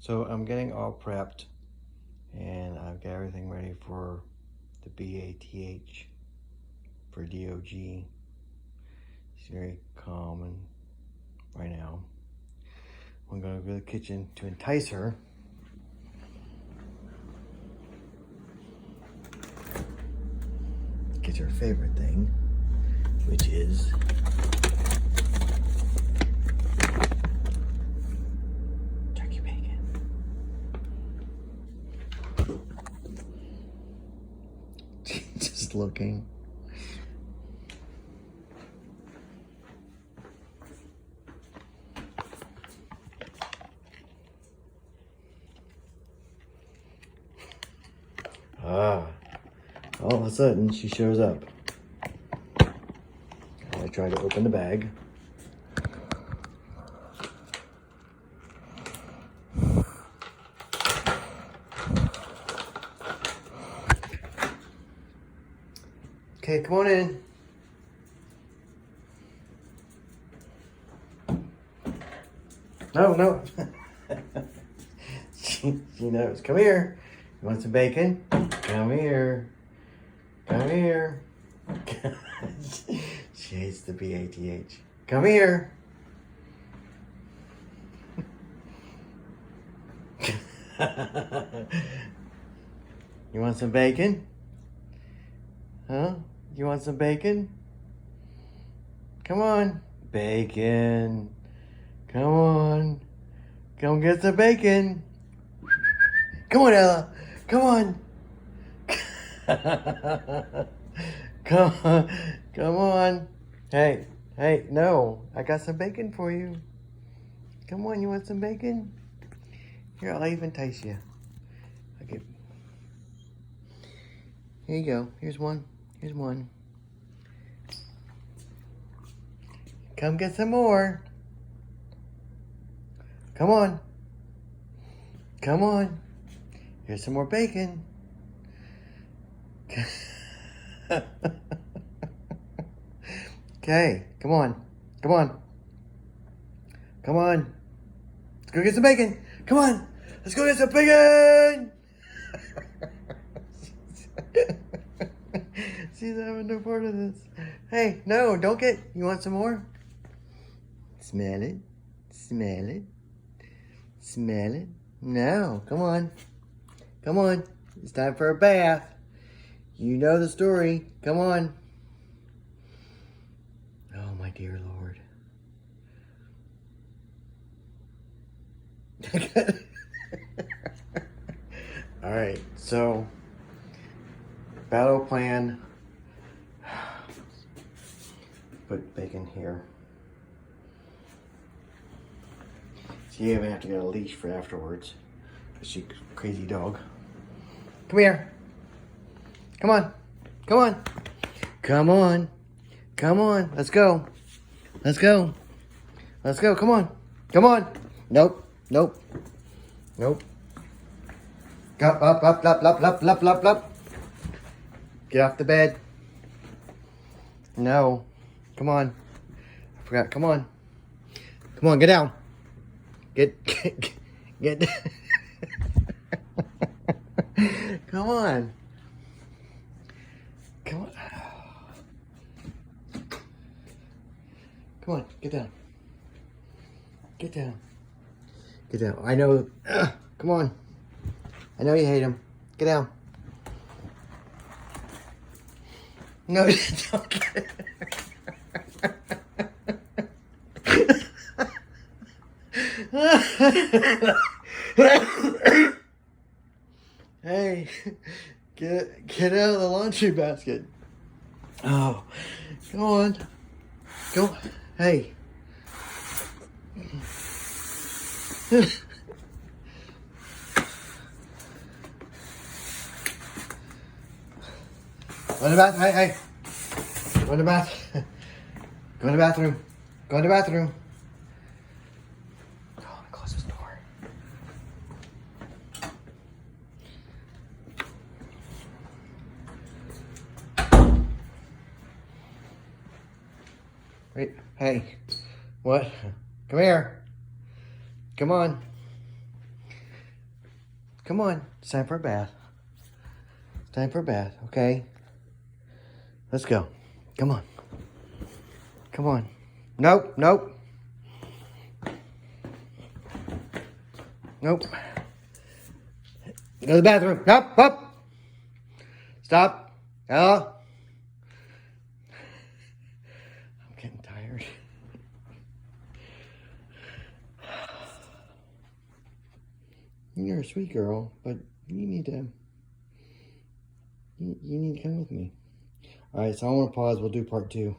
So I'm getting all prepped and I've got everything ready for the BATH for DOG. It's very calm and right now. I'm going to go to the kitchen to entice her. Get her favorite thing, which is turkey bacon. She's just looking. All of a sudden she shows up. I try to open the bag. Okay, come on in. No. She knows. Come here. You want some bacon? Come here. Come here. She hates the BATH. Come here. You want some bacon? Huh? You want some bacon? Come on. Bacon. Come on. Come get some bacon. Come on, Ella. Come on. Come on. Hey, no. I got some bacon for you. Come on, you want some bacon? Here, I'll even entice you. Here you go. Here's one. Here's one. Come get some more. Come on. Come on. Here's some more bacon. Okay, come on. Come on. Come on. Let's go get some bacon. Come on. Let's go get some bacon. She's having no part of this. Hey, no, don't get. You want some more? Smell it. Smell it. Smell it. No, come on. Come on. It's time for a bath. You know the story. Come on. Oh, my dear Lord. All right, so battle plan. Put bacon here. She even have to get a leash for afterwards. She's a crazy dog. Come here. Come on. Come on. Come on. Come on. Let's go. Let's go. Let's go. Come on. Come on. Nope. Nope. Nope. Up. Get off the bed. No. Come on. I forgot. Come on. Come on. Get down. Get. Come on. Come on. Come on. Get down. Get down. Get down. I know. Come on. I know you hate him. Get down. No, don't get it. Hey, get out of the laundry basket. Oh, go on. Go. Hey. Go in the bathroom. Hey. Go in the bathroom. Go in the bathroom. Go in the bathroom. Go and close this door. Wait. Hey. What? Come here. Come on. Come on. It's time for a bath. It's time for a bath, okay? Let's go. Come on. Come on. Nope, nope. Nope. Go to the bathroom. Nope, nope. Stop. Hello? I'm getting tired. You're a sweet girl, but you need to... You need to come with me. Alright, so I want to pause. We'll do part 2.